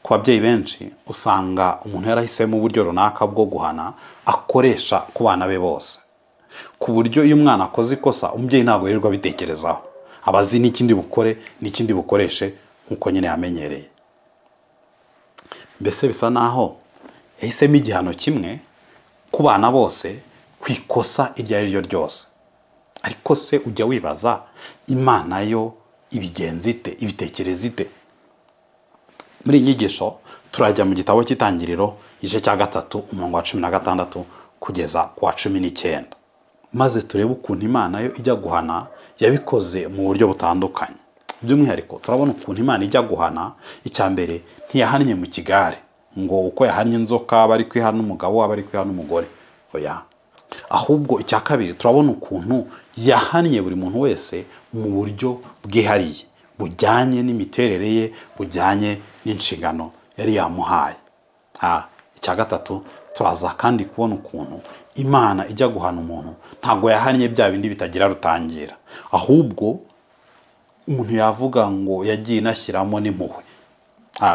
ku babyeyi benshi usanga umuntu yarahisemo uburyo runaka bwo guhana akoresha ku bana be bose, ku buryo iyo umwana akoze ikosa umubyeyi ntabwo yirirwa abitekerezaho, aba azi n'ikindi bukore n'ikindi bukoreshe nk'uko nyine yamenyereye. Mbese bisa naho yahisemo igihano kimwe ku bana bose ku ikosa iryo ari ryo ryose. Ariko se ujya wibaza Imana yo ibigenza ite, ibitekereza ite? Muri iyi nyigisho turajya mu gitabo cy'Itangiriro igice cya 3 umurongo wa 16 kugeza ku wa 19, maze turebe ukuntu Imana yo ijya guhana yabikoze mu buryo butandukanye. By'umwihariko turabona ukuntu Imana ijya guhana, icya mbere ntiyahannye mu kigare ngo uko yahannye inzoka bari kwihana umugabo abari kwihana umugore, oya. Ahubwo icya kabiri turabona ukuntu yahannye buri muntu wese mu buryo bwihariye, bujyanye n'imiterere ye, bujyanye n'inshingano yari yamuhaye. Icya gatatu turaza kandi kubona ukuntu Imana ijya guhana umuntu ntabwo yahannye bya bindi bitagira rutangira, ahubwo umuntu yavuga ngo yagiye inashyiramo n'impuhwe.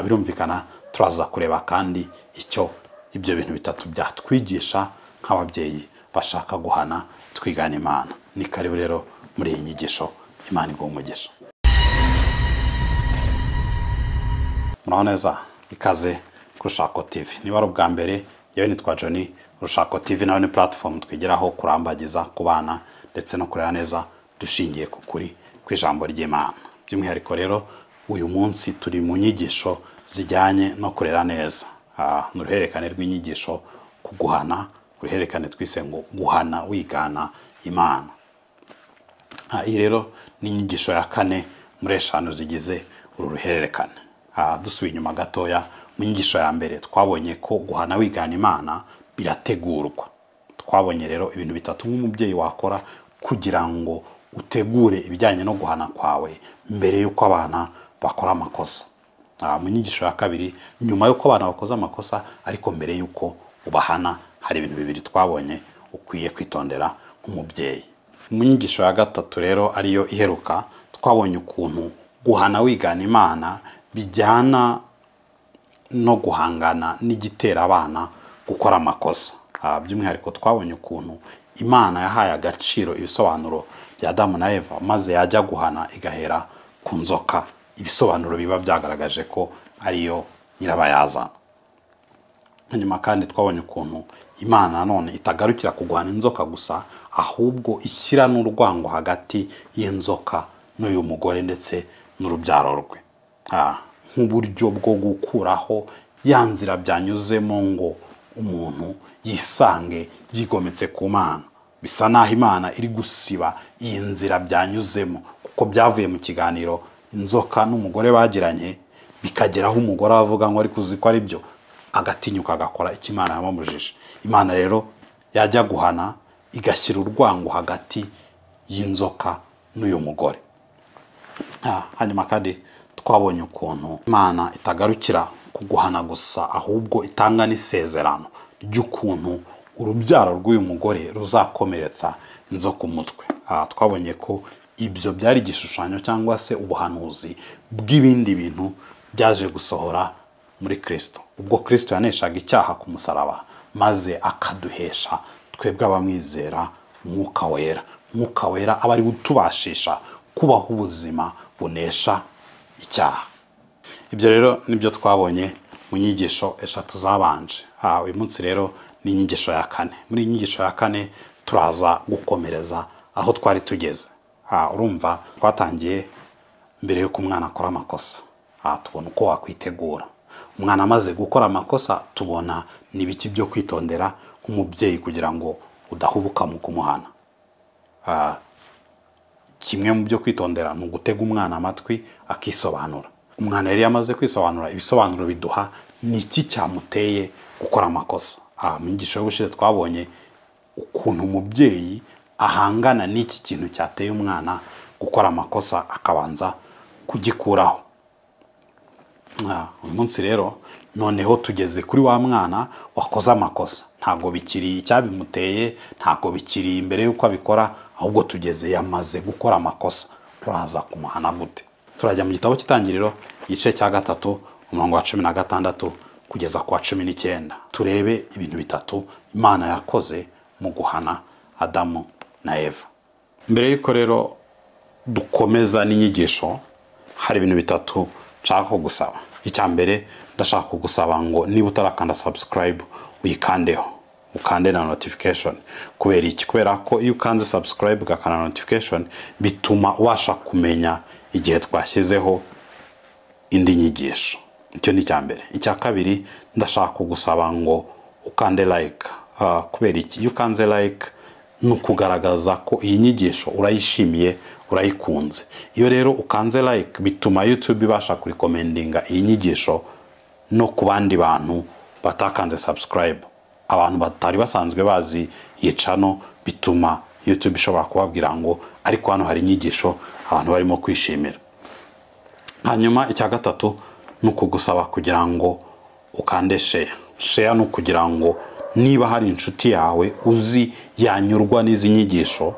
Birumvikana turaza kureba kandi icyo ibyo bintu bitatu byatwigisha nk'ababyeyi bashaka guhana twigana Imana. Ni karibu rero muri iyi nyigisho. Imana iguhe umugisha. Muraho neza, ikaze ku Rushako TV. Niba ari ubwa mbere, yewe nitwa Johnny. Rushako TV nayo ni platform twigiraho kurambagiza ku bana ndetse no kurera neza dushingiye ku kuri kw'ijambo ry'Imana. By'umwihariko rero uyu munsi turi mu nyigisho zijyanye no kurera neza. N'uruhererekane rw'inyigisho ku guhana, uruhererekane twise ngo guhana wigana Imana. Iyi rero ni inyigisho ya 4 muri 5 zigize uru ruhererekane. Dusubiye inyuma gatoya, mu nyigisho ya mbere twabonye ko guhana wigana Imana birategurwa. Twabonye rero ibintu bitatu nk'umubyeyi wakora kugira ngo utegure ibijyanye no guhana kwawe mbere yuko abana bakora amakosa. Mu nyigisho ya kabiri, nyuma yuko abana bakoze amakosa ariko mbere yuko ubahana, hari ibintu bibiri twabonye ukwiye kwitondera nk'umubyeyi. Mu nyigisho ya gatatu rero ariyo iheruka, twabonye ukuntu guhana wigana Imana bijyana no guhangana n'igitera abana gukora amakosa. By'umwihariko twabonye ukuntu Imana yahaye agaciro ibisobanuro bya Adamu na Eva, maze yajya guhana igahera ku nzoka, ibisobanuro biba byagaragaje ko ariyo nyirabayazana. Hanyuma kandi twabonye ukuntu Imana none itagarukira kuguhana inzoka gusa, ahubwo ishyira n'urwango hagati y'inzoka n'uyu mugore ndetse n'urubyaro rwe, nk'uburyo bwo gukuraho ya nzira byanyuzemo ngo umuntu yisange yigometse ku Mana. Bisa naho Imana iri gusiba iyi nzira byanyuzemo, kuko byavuye mu kiganiro inzoka n'umugore bagiranye, bikageraho umugore avuga ngo ari kuzi ko ari byo, agatinyuka agakora icyo Imana yamubujije. Imana rero yajya guhana igashyira urwango hagati y'inzoka n'uyu mugore. Hanyuma kandi twabonye ukuntu Imana itagarukira kuguhana gusa, ahubwo itanga n'isezerano ry'ukuntu urubyaro rw'uyu mugore ruzakomeretsa inzoka umutwe. Twabonye ko ibyo byari igishushanyo cyangwa se ubuhanuzi bw'ibindi bintu byaje gusohora muri Kristo, ubwo Kristo yaneshaga icyaha ku musaraba, maze akaduhesha twebwe abamwizera Mwuka Wera. Mwuka Wera aba ari utubashisha kubaho ubuzima bunesha icyaha. Ibyo rero nibyo twabonye mu nyigisho 3 zabanje. Uyu munsi rero ni inyigisho ya 4. Muri inyigisho ya 4 turaza gukomereza aho twari tugeze. Urumva twatangiye mbere yuko umwana akora amakosa. Tubona uko wakwitegura. Umwana amaze gukora amakosa, tubona nibiki byo kwitondera nk'umubyeyi kugira ngo udahubuka mu kumuhana. Kimwe mu byo kwitondera ni ugutega umwana amatwi akisobanura. Umwana yari yamaze kwisobanura, ibisobanuro biduha niki cyamuteye gukora amakosa. Mu nyigisho y'ubushize twabonye ukuntu umubyeyi ahangana n'iki kintu cyateye umwana gukora amakosa akabanza kugikuraho. Uyu munsi rero noneho tugeze kuri wa mwana wakoze amakosa. Ntago bikiri icyabimuteye, ntago bikiri imbere yuko abikora, ahubwo tugeze yamaze gukora amakosa. Turaza kumuhana gute? Turajya mu gitabo cy'Itangiriro igice cya 3 umurongo wa 16 kugeza ku wa 19 turebe ibintu bitatu Imana yakoze mu guhana Adamu na Eva. Mbere yuko rero dukomeza n'inyigisho hari ibintu bitatu nshaka kugusaba. Icya mbere ndashaka kugusaba ngo niba utarakanda subscribe uyikandeho, ukande na notification. Kubera iki? Kubera ko iyo ukanze subscribe ugakanda notification bituma ubasha kumenya igihe twashyizeho indi nyigisho. Icyo ni icya mbere. Icya kabiri ndashaka kugusaba ngo ukande like. Kubera iki? Iyo ukanze like ni ukugaragaza ko iyi nyigisho urayishimiye, urayikunze. Iyo rero ukanze like bituma YouTube ibasha kurikomendinga iyi nyigisho no ku bandi bantu batakanze subscribe. Abantu batari basanzwe bazi iyi channel bituma YouTube ishobora kubabwira ngo ariko hano hari inyigisho abantu barimo kwishimira. Hanyuma icya gatatu nuko gusaba kugira ngo ukande share. Share no kugira ngo niba hari inshuti yawe uzi yanyurwa n'izi nyigisho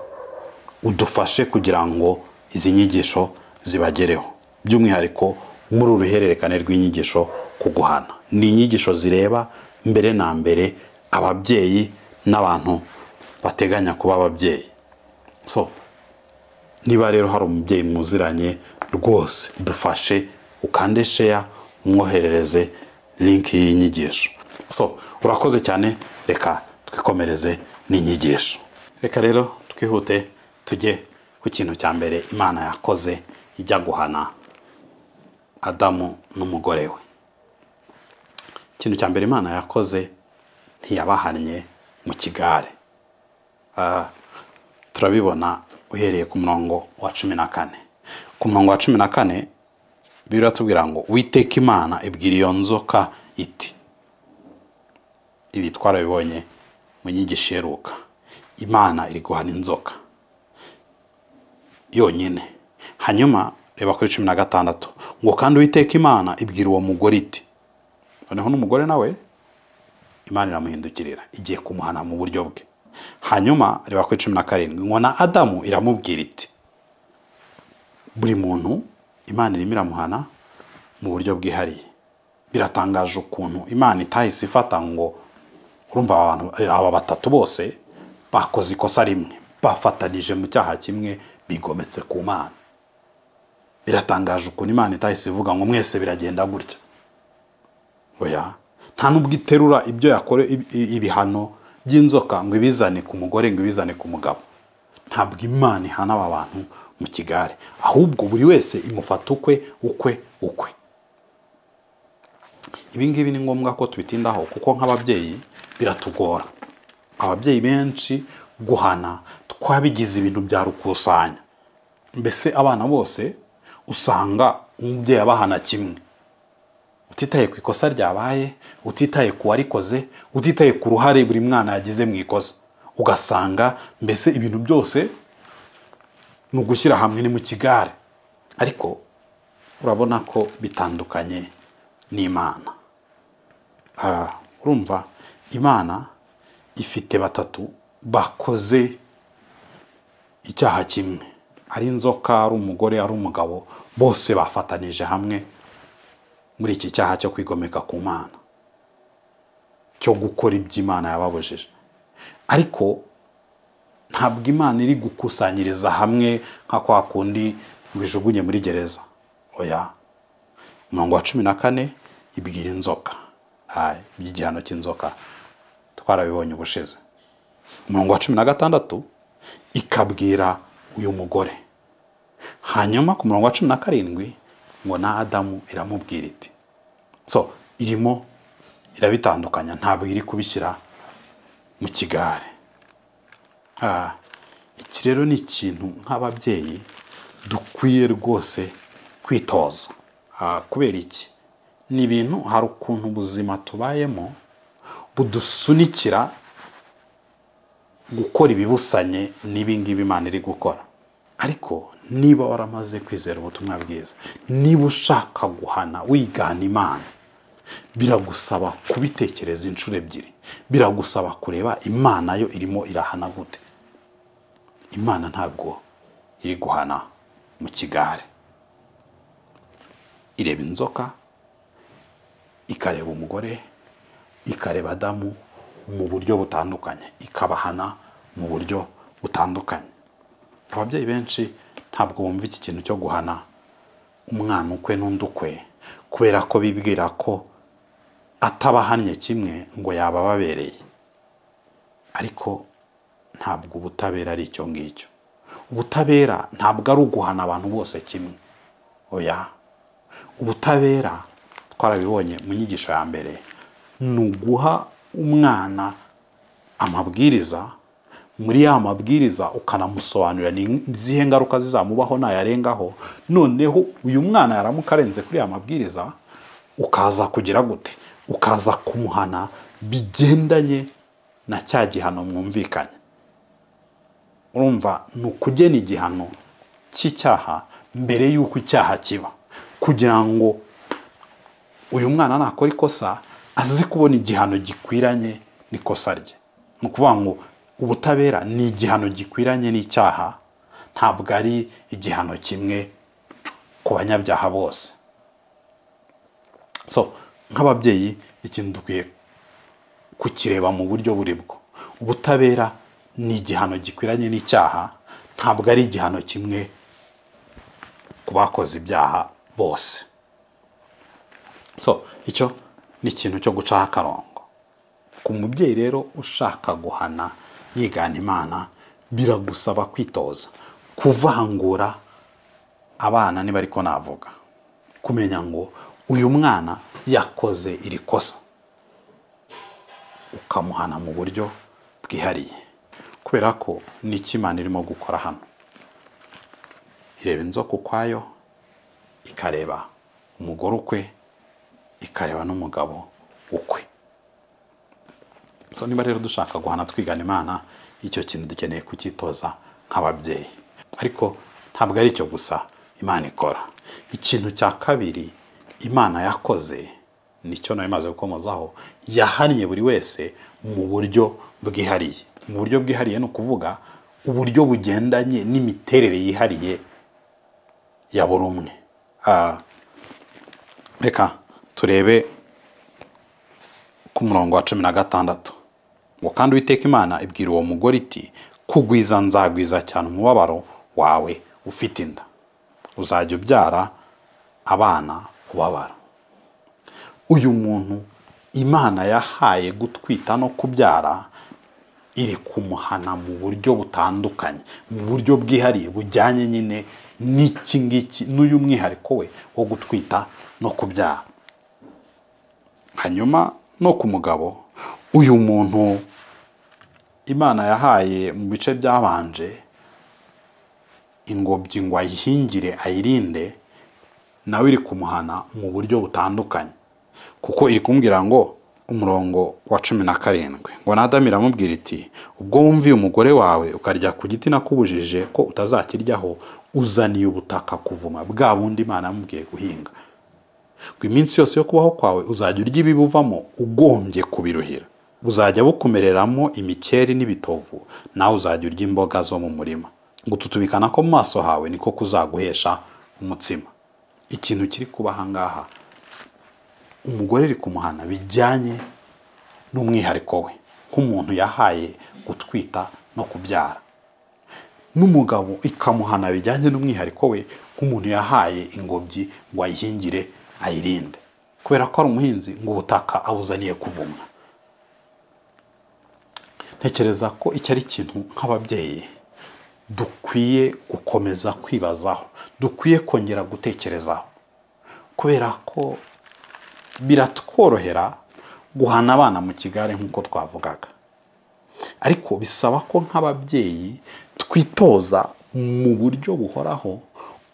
udufashe kugira ngo izi nyigisho zibagereho. By'umwihariko muri uruhererekane rw'inyigisho kuguhana. Ni inyigisho zireba mbere na mbere ababyeyi n'abantu bateganya kuba ababyeyi. So niba rero hari umubyeyi muziranye rwose dufashe ukande share umwoherereze link y'inyigisho. So urakoze cyane, reka twikomereze n'inyigisho. Reka rero twihute tujye ku kintu cya mbere Imana yakoze ijya guhana Adamu n'umugore we. Ikintu cya mbere Imana yakoze ntiyabahannye mu kigare. Turabibona uhereye ku murongo wa 14. Ku murongo wa 14 Bibiliya tubwira ngo Uwiteka Imana ibwira iyo nzoka iti. Ibi twarabibonye mu nyigisho iheruka. Imana iri guhana inzoka yonyine. Hanyuma reba kuri 16 ngo kandi Uwiteka Imana ibwira uwo mugore iti. Noneho n'umugore nawe Imana iramuhindukirira igiye kumuhana mu buryo bwe. Hanyuma reba kuri 17 ngo na Adamu iramubwira iti. Buri muntu Imana irimo iramuhana mu buryo bwihariye. Biratangaje ukuntu Imana itahise ifata ngo urumva aba batatu bose bakoze ikosa rimwe, bafatanije mu cyaha kimwe, bigometse ku Mana. Biratangaje ukuntu Imana itahise ivuga ngo mwese biragenda gutya. Oya, nta nubwo iterura ibyo yakore ibihano by'inzoka ngo ibizane ku mugore ngo ibizane ku mugabo. Ntabwo Imana ihana aba bantu mu kigare, ahubwo buri wese imufata ukwe. Ibi ngibi ni ngombwa ko tubitindaho kuko nk'ababyeyi biratugora. Ababyeyi benshi guhana twabigize ibintu bya rukusanya. Mbese abana bose usanga umubyeyi abahana kimwe, utitaye ku ikosa ryabaye, utitaye ku warikoze, utitaye ku ruhare buri mwana yagize mu ikosa. Ugasanga mbese ibintu byose ni ugushyira hamwe ni mu kigare. Ariko urabona ko bitandukanye n'Imana. Urumva Imana ifite batatu bakoze icyaha kimwe. Ari inzoka, ari umugore, ari umugabo, bose bafatanije hamwe muri iki cyaha cyo kwigomeka ku Mana, cyo gukora iby'Imana yababujije. Ariko ntabwo Imana iri gukusanyiriza hamwe nka kwa kundi bijugunye muri gereza. Oya, umurongo wa 14 ibwira inzoka. By'igihano cy'inzoka twarabibonye ubushize. Umurongo wa 16 ikabwira uyu mugore. Hanyuma ku murongo wa 17 ngo na Adamu iramubwira iti. So irimo irabitandukanya, ntabwo iri kubishyira mu kigare. Iki rero ni ikintu nk'ababyeyi dukwiye rwose kwitoza. Kubera iki? Ni ibintu hari ukuntu ubuzima tubayemo budusunikira gukora ibibusanye n'ibingibi Imana iri gukora. Ariko niba waramaze kwizera ubutumwa bwiza, niba ushaka guhana wigana Imana, biragusaba kubitekereza inshuro ebyiri. Biragusaba kureba Imana yo irimo irahana gute. Imana ntabwo iri guhana mu kigare. Ireba inzoka ikareba umugore, ikareba Adamu mu buryo butandukanye, ikabahana mu buryo butandukanye. Ababyeyi benshi ntabwo bumva iki kintu cyo guhana umwana ukwe n'undi ukwe, kubera ko bibwira ko atabahannye kimwe ngo yaba ababereye. Ariko ntabwo ubutabera ari icyo ngicyo. Ubutabera ntabwo ari uguhana abantu bose kimwe, oya. Ubutabera twarabibonye mu nyigisho ya mbere, ni uguha umwana amabwiriza, muri ya mabwiriza ukanamusobanurira ni izihe ngaruka zizamubaho nayarengaho. Noneho uyu mwana yaramuka arenze kuri ya mabwiriza, ukaza kugira gute? Ukaza kumuhana bigendanye na cya gihano mwumvikanye. Urumva, ni ukugena igihano cy'icyaha mbere y'uko icyaha kiba, kugira ngo uyu mwana nakora ikosa azi kubona igihano gikwiranye n'ikosa rye. Ni ukuvuga ngo ubutabera ni igihano gikwiranye n'icyaha, ntabwo ari igihano kimwe ku banyabyaha bose. So nk'ababyeyi ikintu dukwiye kukireba mu buryo buri bwo. Ubutabera ni igihano gikwiranye n'icyaha, ntabwo ari igihano kimwe ku bakoze ibyaha bose. So icyo ni ikintu cyo gucaho akarongo. Ku mubyeyi rero ushaka guhana yigana Imana, biragusaba kwitoza kuvangura abana, niba ariko navuga, kumenya ngo uyu mwana yakoze iri kosa, ukamuhana mu buryo bwihariye. Kubera ko ni iki Imana irimo gukora hano. Ireba inzoka ukwayo, ikareba umugore ukwe, ikareba n'umugabo ukwe. So niba rero dushaka guhana twigana Imana, icyo kintu dukeneye kucyitoza nk'ababyeyi. Ariko ntabwo ari icyo gusa Imana ikora. Ikintu cya kabiri Imana yakoze, nicyo nayo imaze gukomozaho, yahannye buri wese mu buryo bwihariye. Mu buryo bwihariye ni ukuvuga uburyo bugendanye n'imiterere yihariye ya buri umwe. Reka turebe ku murongo wa 16 ngo kandi Uwiteka Imana ibwira uwo mugore iti, kugwiza nzagwiza cyane umubabaro wawe ufite inda, uzajya ubyara abana ubabara. Uyu muntu Imana yahaye gutwita no kubyara iri kumuhana mu buryo butandukanye, mu buryo bwihariye bujyanye nyine n'iki ngiki, n'uyu mwihariko we wo gutwita no kubyara. Hanyuma no ku mugabo, uyu muntu Imana yahaye mu bice byabanje ingobyi ngo ayihingire ayirinde, nawe iri kumuhana mu buryo butandukanye. Kuko iri kumbwira ngo umurongo wa 17 ngo na Adamu iramubwira iti, ubwo wumviye umugore wawe ukarya ku giti nakubujije ko utazakiryaho, uzaniye ubutaka kuvuma bwa bundi Imana yamubwiye guhinga. Ngo iminsi yose yo kubaho kwawe uzajya urya ibibuvamo ugombye kubiruhira, buzajya bukumereramo imikeri n'ibitovu, nawe uzajya urya imboga zo mu murima. Gututubikana ko mu maso hawe niko kuzaguhesha umutsima. Ikintu kiri kuba aha ngaha, umugore iri kumuhana bijyanye n'umwihariko we nk'umuntu yahaye gutwita no kubyara, n'umugabo ikamuhana bijyanye n'umwihariko we nk'umuntu yahaye ingobyi ngo ayihingire ayirinde, kubera ko ari umuhinzi ngo ubutaka abuzaniye kuvumwa. Ntekereza ko icyo ari ikintu nk'ababyeyi dukwiye gukomeza kwibazaho, dukwiye kongera gutekerezaho, kubera ko biratworohera guhana abana mu kigare nk'uko twavugaga, ariko bisaba ko nk'ababyeyi twitoza mu buryo buhoraho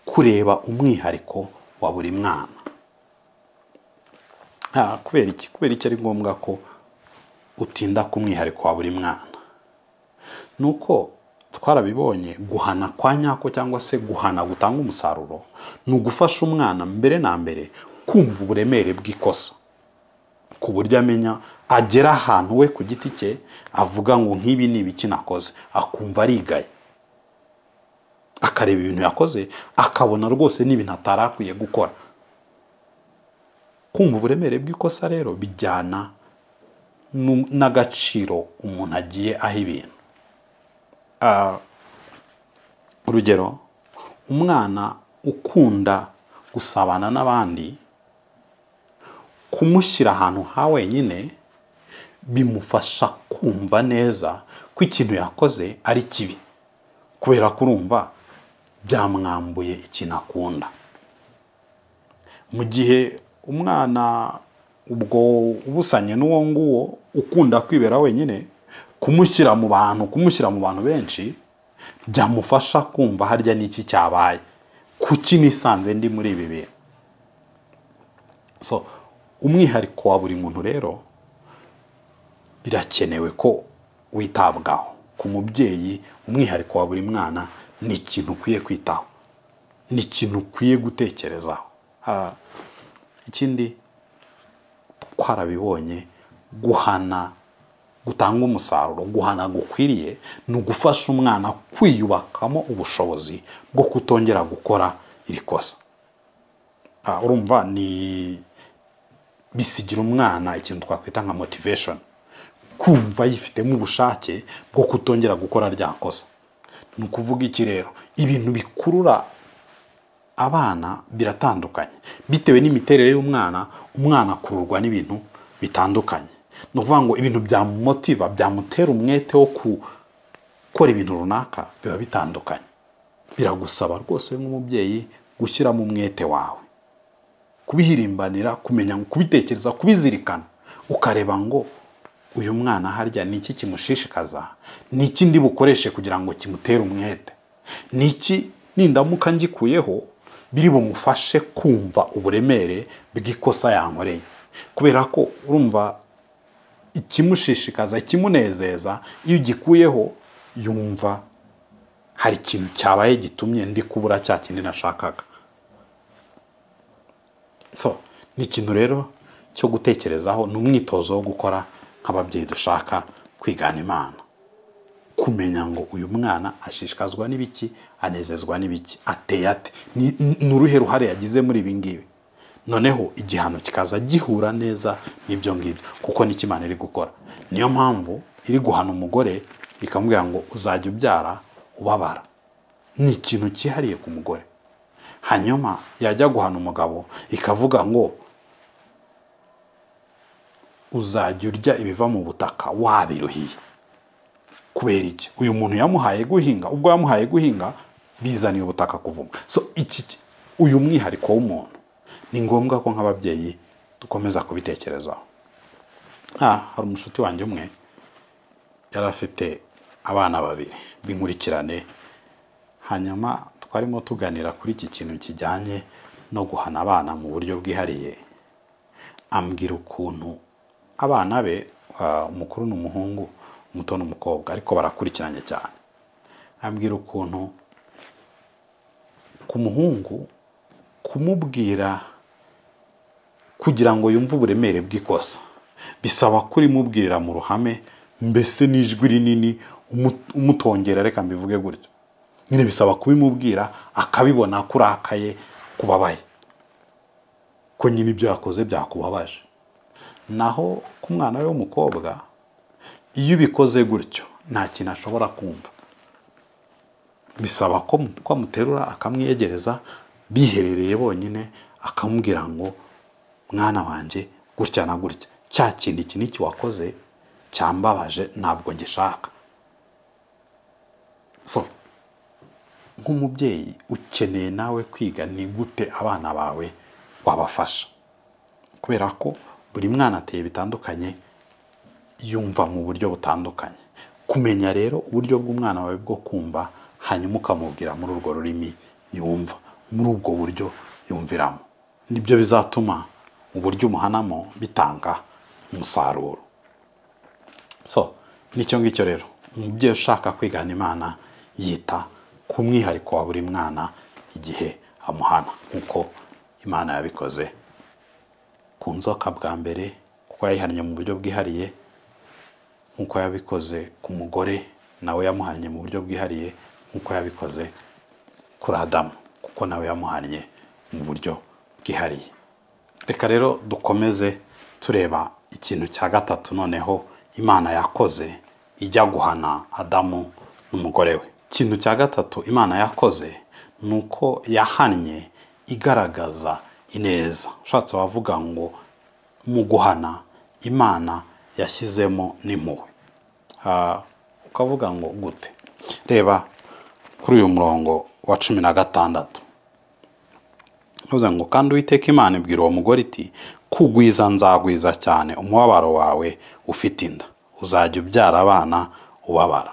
kureba umwihariko wa buri mwana. Kubera iki ari ngombwa ko utinda ku mwihariko wa buri mwana? Nuko twarabibonye, guhana kwa nyako cyangwa se guhana gutanga umusaruro ni ugufasha umwana mbere na mbere kumva uburemere bw'ikosa, ku buryo amenya, agera ahantu we ku giti cye avuga ngo nk'ibi ni ibiki nakoze, akumva arigaye, akareba ibintu yakoze akabona rwose n'ibintu atarakwiye gukora. kumva uburemere bw'ikosa rero bijyana n'agaciro umuntu agiye aha ibintu. Urugero, umwana ukunda gusabana n'abandi, kumushyira ahantu ha wenyine bimufasha kumva neza ko ikintu yakoze ari kibi, kubera ko urumva byamwambuye ikintu akunda. Mu gihe umwana ubwo ubusanye n'uwo nguwo ukunda kwibera wenyine, kumushyira mu bantu benshi byamufasha kumva harya n'iki cyabaye, kuki nisanze ndi muri ibi bintu. So umwihariko wa buri muntu rero birakenewe ko witabwaho. Ku mubyeyi, umwihariko wa buri mwana ni ikintu ukwiye kwitaho, ni ikintu ukwiye gutekerezaho. Ikindi twarabibonye, guhana gutanga umusaruro, guhana gukwiriye ni ugufasha umwana kwiyubakamo ubushobozi bwo kutongera gukora iri kosa. Urumva ni bisigira umwana ikintu twakwita nka motivation, kumva yifitemo ubushake bwo kutongera gukora rya kosa. Ni ukuvuga iki rero? Ibintu bikurura abana biratandukanye bitewe n'imiterere y'umwana. Umwana akururwa n'ibintu bitandukanye. Ni ukuvuga ngo ibintu byamumotiva, byamutera umwete wo gukora ibintu runaka biba bitandukanye. Biragusaba rwose nk'umubyeyi gushyiramo umwete wawe, kubihirimbanira, kumenya, kubitekereza, kubizirikana, ukareba ngo uyu mwana harya niki kimushishikaza, niki ndi bukoreshe kugira ngo kimutere umwete, niki nindamuka ngikuyeho biri bumufashe kumva uburemere bw'ikosa yankoreye. Kubera ko urumva ikimushishikaza, ikimunezeza, iyo ugikuyeho yumva hari ikintu cyabaye gitumye ndi kubura cya kindi nashakaga. So ni ikintu rero cyo gutekerezaho, ni umwitozo wo gukora nk'ababyeyi dushaka kwigana Imana, kumenya ngo uyu mwana ashishikazwa n'ibiki, anezezwa n'ibiki, ateye ate, ni uruhe ruhare yagize muri ibi ngibi. Noneho igihano kikaza gihura neza n'ibyo ngibyo, kuko n'icyo Imana iri gukora. Niyo mpamvu iri guhana umugore ikamubwira ngo uzajya ubyara ubabara. Ni ikintu cyihariye ku mugore. Hanyuma yajya guhana umugabo ikavuga ngo uzajya urya ibiva mu butaka wabiruhiye. Kubera iki? Uyu muntu yamuhaye guhinga, ubwo yamuhaye guhinga bizaniye ubutaka kuvuma. So uyu mwihariko w'umuntu ni ngombwa ko nk'ababyeyi dukomeza kubitekerezaho. Hari umushuti wanjye umwe yari afite abana babiri b'inkurikirane, hanyuma twarimo tuganira kuri iki kintu kijyanye no guhana abana mu buryo bwihariye. Ambwira ukuntu abana be, umukuru ni umuhungu, umuto ni umukobwa, ariko barakurikiranye cyane. Ambwira ukuntu ku muhungu kumubwira kugira ngo yumve uburemere bw'ikosa bisaba kuri mubwirira mu ruhame, mbese n'ijwi rinini, umutongera, reka mbivuge gutyo. Nyine bisaba kubimubwira akabibona kurakaye, kubabaye, ko nyine ibyo yakoze byakubabaje. Naho ku mwana we w'umukobwa, iyo ubikoze gutyo nta kintu ashobora kumva. Bisaba ko amuterura akamwiyegereza biherereye bonyine, akamubwira ngo mwana wanjye gutya na gutya, cya kintu iki n'iki wakoze cyambabaje ntabwo ngishaka. So nk'umubyeyi ukeneye nawe kwiga ni gute abana bawe wabafasha, kubera ko buri mwana ateye bitandukanye, yumva mu buryo butandukanye. Kumenya rero uburyo bw'umwana wawe bwo kumva, hanyuma ukamubwira muri urwo rurimi yumva, muri ubwo buryo yumviramo, nibyo bizatuma uburyo umuhanamo bitanga umusaruro. So nicyo ngicyo rero, umubyeyi ushaka kwigana Imana yita ku mwihariko wa buri mwana igihe amuhana, nk'uko Imana yabikoze ku nzoka bwa mbere, kuko yayihannye mu buryo bwihariye, nk'uko yabikoze ku mugore nawe yamuhannye mu buryo bwihariye, nk'uko yabikoze kuri Adamu kuko nawe yamuhannye mu buryo bwihariye. reka rero dukomeze tureba ikintu cya gatatu noneho Imana yakoze ijya guhana Adamu n'umugore we. Ikintu cya gatatu Imana yakoze nuko yahannye igaragaza ineza. Ushatse wavuga ngo mu guhana Imana yashyizemo n'impuhwe. Ukavuga ngo gute? Reba kuri uyu murongo wa 16. Uvuze ngo kandi Uwiteka Imana ibwira uwo mugore iti kugwiza nzagwiza cyane umubabaro wawe ufite inda, uzajya ubyara abana ubabara.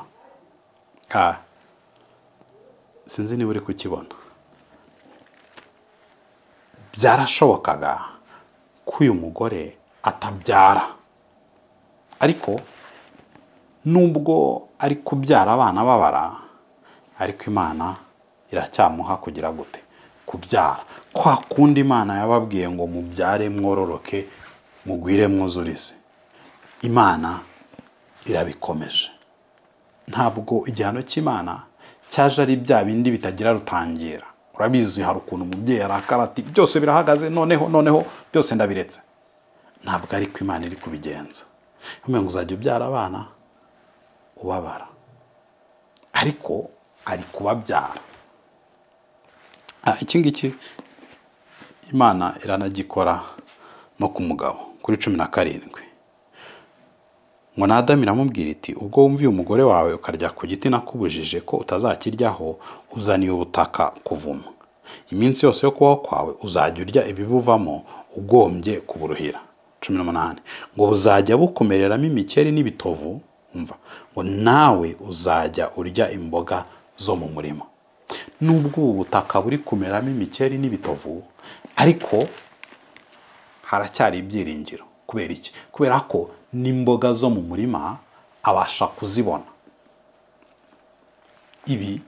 Sinzi niba uri kukibona. Byarashobokaga ko uyu mugore atabyara, ariko nubwo ari kubyara abana babara, ariko Imana iracyamuha kugira gute? Kubyara. Kwa kundi Imana yababwiye ngo mubyare mwororoke mugwire mwuzurize, Imana irabikomeje. Ntabwo igihano cy'Imana cyaje ari bya bindi bitagira rutangira. Urabizi hari ukuntu umubyeyi arakara ati byose birahagaze, noneho byose ndabiretse. Ntabwo ari ko Imana iri kubigenza. Ngo uzajya ubyara abana ubabara, ariko ari kubabyara. Iki ngiki Imana iranagikora no ku mugabo kuri 17. Ngo na Adamu iramubwira iti ubwo wumviye umugore wawe ukarya ku giti nakubujije ko utazakiryaho, uzaniye ubutaka kuvuma. Iminsi yose yo kubaho kwawe uzajya urya ibibuvamo ugombye kuburuhira. 18. Ngo uzajya bukomereramo imikeri n'ibitovu, umva, ngo nawe uzajya urya imboga zo mu murima. Nubwo ubu butaka buri kumeramo imikeri n'ibitovu, ariko haracyari ibyiringiro. Kubera iki? Kubera ko n'imboga zo mu murima abasha kuzibona. Ibi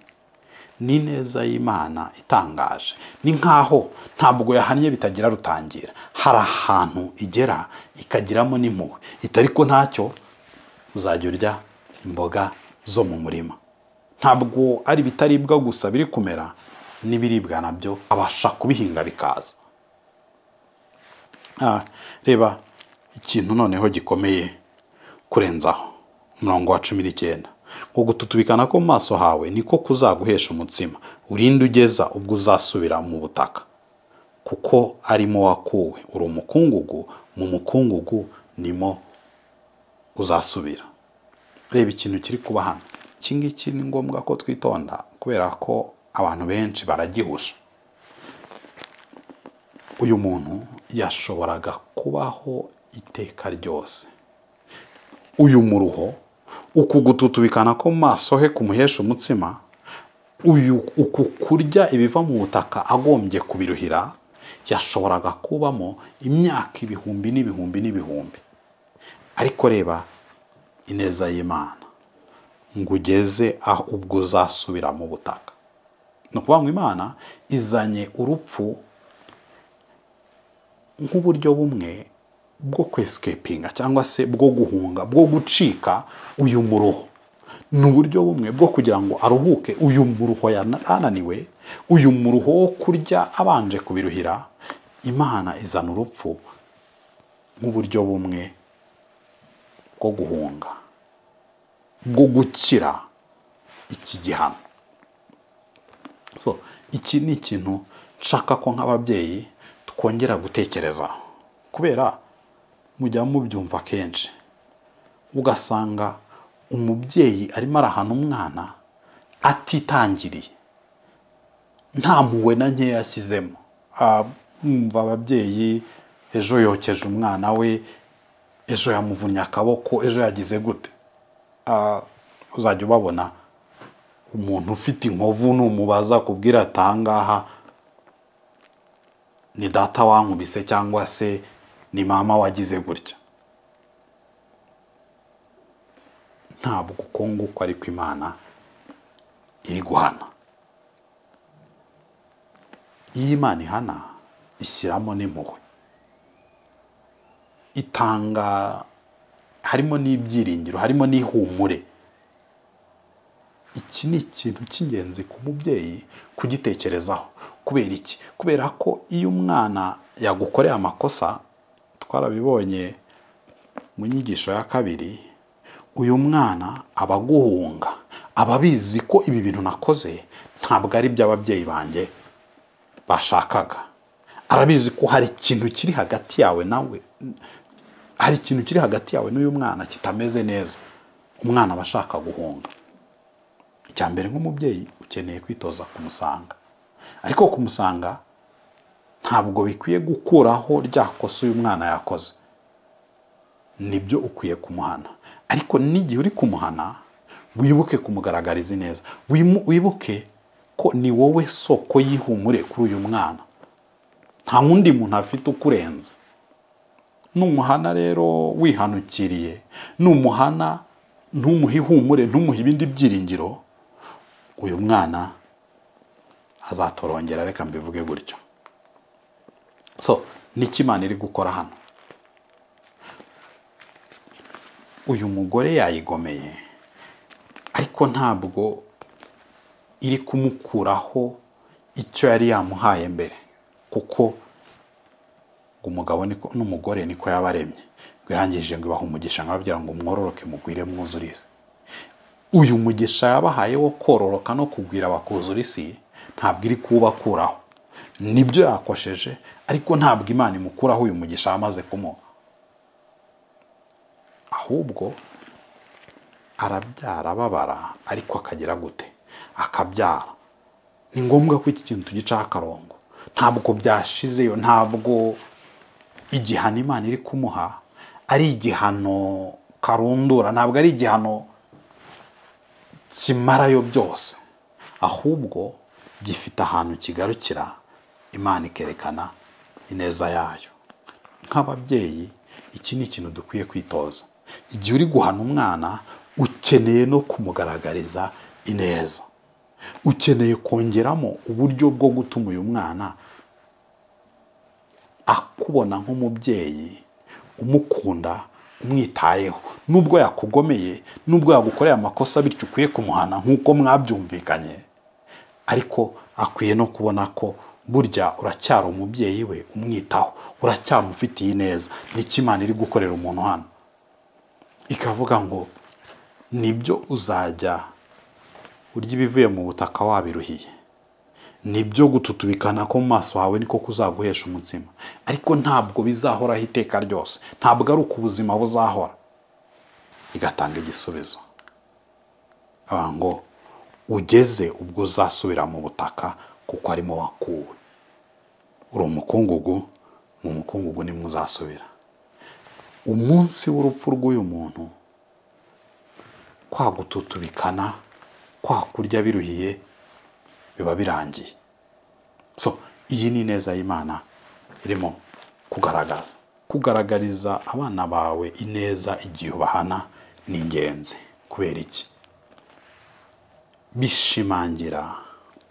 ni neza y'Imana itangaje. Ni nkaho ntabwo yahannye bitagira rutangira. Hari ahantu igera ikagiramo n'impuhwe. Itariko ntacyo uzajya urya imboga zo mu murima. Ntabwo ari bitaribwa gusa biri kumera, n'ibiribwa nabyo abasha kubihinga bikaza. Reba ikintu noneho gikomeye kurenzaho. Umurongo wa 19. Ngo gututubikana ko mu maso hawe niko kuzaguhesha umutsima, urinde ugeza ubwo uzasubira mu butaka, kuko arimo wakuwe, uri umukungugu, mu mukungugu nimo uzasubira. Reba ikintu kiri kuba hano. Iki ngiki ni ngombwa ko twitonda, kubera ko abantu benshi baragihusha. Uyu muntu yashoboraga kubaho iteka ryose. Uyu muruho, uku gututubikana ko mu maso he kumuhesha umutsima, uku kurya ibiva mu butaka agombye kubiruhira, yashoboraga kubamo imyaka ibihumbi n'ibihumbi n'ibihumbi. Ariko reba ineza y'Imana, ngo ugeze aho ubwo uzasubira mu butaka. Ni ukuvuga ngo Imana izanye urupfu nk'uburyo bumwe bwo kwescapinga, cyangwa se bwo guhunga, bwo gucika uyu muruho. Ni uburyo bumwe bwo kugira ngo aruhuke uyu muruho yananiwe, uyu muruho wo kurya abanje kubiruhira. Imana izana urupfu nk'uburyo bumwe bwo guhunga, bwo gukira iki gihano. Iki ni ikintu nshaka ko nk'ababyeyi twongera gutekereza, kubera mujya mubyumva kenshi ugasanga umubyeyi arimo arahana umwana atitangiriye, nta mpuhwe na nkeya yashyizemo. Mwumva ababyeyi ejo yokeje umwana we, ejo yamuvunnye akaboko, ejo yagize gute. Uzajya ubabona umuntu ufite inkovu numubaza kubwira ati ahangaha ni data wankubise, cyangwa se ni mama wagize gutya. Ntabwo uko nguko ariko Imana iri guhana. Iyo Imana ihana ishyiramo n'impuhwe, itanga, harimo n'ibyiringiro, harimo n'ihumure. iki ni ikintu cy'ingenzi ku mubyeyi kugitekerezaho. Kubera iki? Kubera ko iyo umwana yagukoreye amakosa, twarabibonye mu nyigisho ya kabiri, uyu mwana aba aguhunga, aba abizi ko ibi bintu nakoze ntabwo ari iby'ababyeyi banjye bashakaga. Arabizi ko hari ikintu kiri hagati yawe nawe, hari ikintu kiri hagati yawe n'uyu mwana kitameze neza. Umwana aba ashaka guhunga. Icya mbere nk'umubyeyi ukeneye kwitoza kumusanga, ariko kumusanga ntabwo bikwiye gukuraho rya kosa uyu mwana yakoze. Nibyo ukwiye kumuhana, ariko n'igihe uri kumuhana wibuke kumugaragariza neza, wibuke ko ni wowe soko y'ihumure kuri uyu mwana, nta wundi muntu afite ukurenza. Numuhana rero wihanukiriye, numuhana ntumuhe ihumure, ntumuhe ibindi byiringiro, uyu mwana azatorongera, reka mbivuge gutyo. So niki Imana iri gukora hano? Uyu mugore yayigomeye, ariko ntabwo iri kumukuraho icyo yari yamuhaye mbere, kuko umugabo n'umugore niko yabaremye. Birangije ngo ibaha umugisha, nkababwira ngo mwororoke mugwire mwuzurize. Uyu mugisha yabahaye wo kororoka no kugwira bakuzura isi ntabwo iri kubakuraho. Nibyo yakosheje, ariko ntabwo Imana imukuraho uyu mugisha yamaze kumuha. Ahubwo arabyara ababara, ariko akagira gute? Akabyara. Ni ngombwa ko iki kintu tugicaho akarongo. Ntabwo byashizeyo, ntabwo igihano Imana iri kumuha ari igihano karundura, ntabwo ari igihano kimarayo byose, ahubwo gifite ahantu kigarukira, Imana ikerekana ineza yayo. Nk'ababyeyi iki ni ikintu dukwiye kwitoza. Igihe uri guhana umwana ukeneye no kumugaragariza ineza, ukeneye kongeramo uburyo bwo gutuma uyu mwana akubona nk'umubyeyi umukunda, umwitayeho. Nubwo yakugomeye, nubwo yagukoreye amakosa bityo ukwiye kumuhana nk'uko mwabyumvikanye, ariko akwiye no kubona ko burya uracyari umubyeyi we umwitaho, uracyamufitiye neza. Niki Imana iri gukorera umuntu hano? Ikavuga ngo nibyo uzajya urya ibivuye mu butaka wabiruhiye, nibyo gututubikana ko mu maso hawe niko kuzaguhesha umutsima, ariko ntabwo bizahoraho iteka ryose, ntabwo ari uko ubuzima buzahora. Igatanga igisubizo, ngo ugeze ubwo uzasubira mu butaka kuko arimo wakuwe. Uri umukungugu, mu mukungugu nimwe uzasubira. Umunsi w'urupfu rw'uyu muntu, kwa gututubikana, kwa kurya biruhiye, biba birangiye. So iyi ni neza y'Imana irimo kugaragariza abana bawe ineza igihe ubahana ni ingenzi. Kubera iki? Bishimangira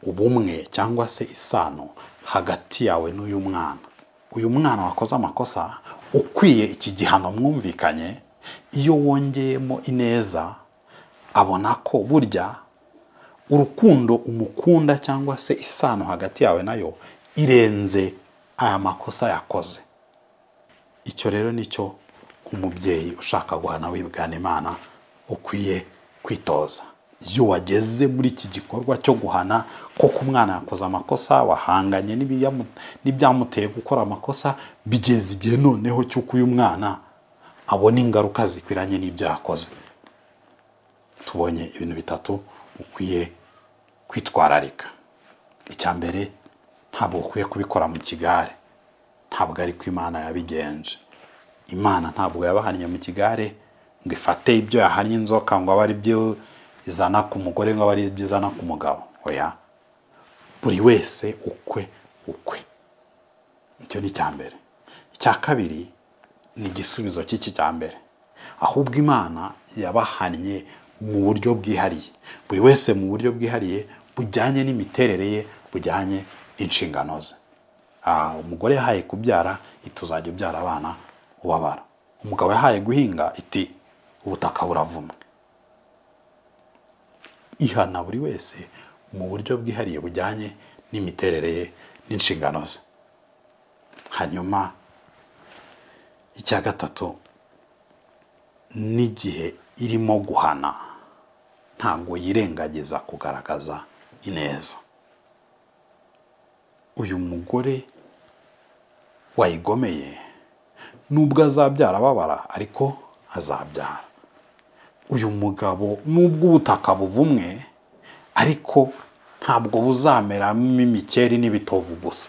ubumwe cyangwa se isano hagati yawe n'uyu mwana. Uyu mwana wakoze amakosa ukwiye iki gihano mwumvikanye, iyo wongeyemo ineza abona ko burya urukundo umukunda cyangwa se isano hagati yawe nayo irenze aya makosa yakoze. Icyo rero nicyo umubyeyi ushaka guhana wibwana Imana ukwiye kwitoza. Iyo wageze muri iki gikorwa cyo guhana koko umwana yakoze amakosa, wahanganye n'ibyamuteye gukora amakosa, bigeze igihe noneho cy'uko uyu mwana abona ingaruka zikwiranye n'ibyo yakoze. Tubonye ibintu bitatu ukwiye kwitwararika. Icya mbere, ntabwo ukwiye kubikora mu kigare, ntabwo ari ko Imana yabigenje. Imana ntabwo yabahannye mu kigare ngo ifate ibyo yahannye inzoka ngo abe ari byo izana ku mugore, ngo abe ari byo izana ku mugabo. Oya, buri wese ukwe. Icyo ni icya mbere. Icya kabiri ni igisubizo cy'iki cya mbere, ahubwo Imana yabahannye mu buryo bwihariye, buri wese mu buryo bwihariye bujyanye n'imiterere ye, bujyanye n'inshingano ze. Umugore yahaye kubyara iti uzajya ubyara abana ubabara. Umugabo yahaye guhinga iti ubutaka buravumwe. ihana buri wese mu buryo bwihariye bujyanye n'imiterere ye n'inshingano ze. Hanyuma icya gatatu, n'igihe irimo guhana ntabwo yirengagiza kugaragaza ineza. Uyu mugore wayigomeye nubwo azabyara ababara ariko azabyara. Uyu mugabo nubwo ubutaka buvumwe ariko ntabwo buzameramo imikeri n'ibitovu gusa.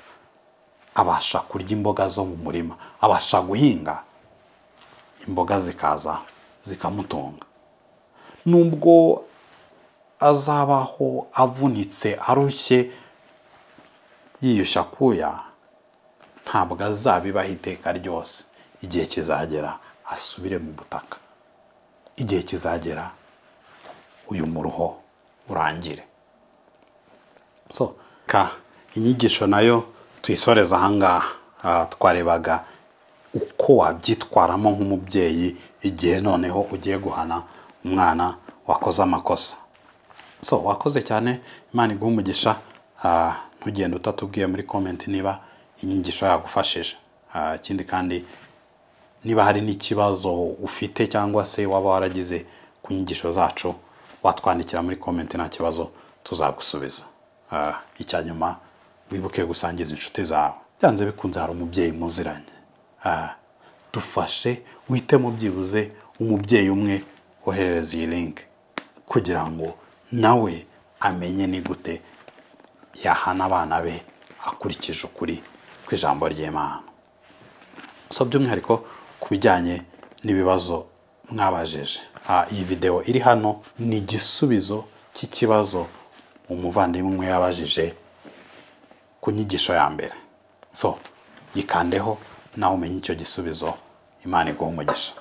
Abasha kurya imboga zo mu murima, abasha guhinga imboga zikaza zikamutunga. Nubwo azabaho avunitse arushye yiyushya kuya, ntabwo azabibaho iteka ryose. Igihe kizagera asubire mu butaka, igihe kizagera uyu muruho urangire. Inyigisho nayo tuyisoreza ahangaha. Twarebaga uko wabyitwaramo nk'umubyeyi igihe noneho ugiye guhana umwana wakoze amakosa. Wakoze cyane, Imana iguhe umugisha. Ntugende utatubwiye muri comment niba inyigisho yagufashije. Ikindi kandi niba hari n'ikibazo ufite cyangwa se waba waragize ku nyigisho zacu, watwandikira muri comment, nta kibazo tuzagusubiza. Icyanyuma wibuke gusangiza inshuti zawe. Byanze bikunze hari umubyeyi muziranye. Dufashe witemo byibuze umubyeyi umwe, woherereza iyi link kugira ngo nawe amenye ni gute yahana abana be akurikije ukuri kw'ijambo ry'Imana. By'umwihariko ku bijyanye n'ibibazo mwabajije, iyi video iri hano ni igisubizo cy'ikibazo umuvandimwe umwe yabajije ku nyigisho ya mbere. Yikandeho nawe umenye icyo gisubizo. Imana iguhe umugisha.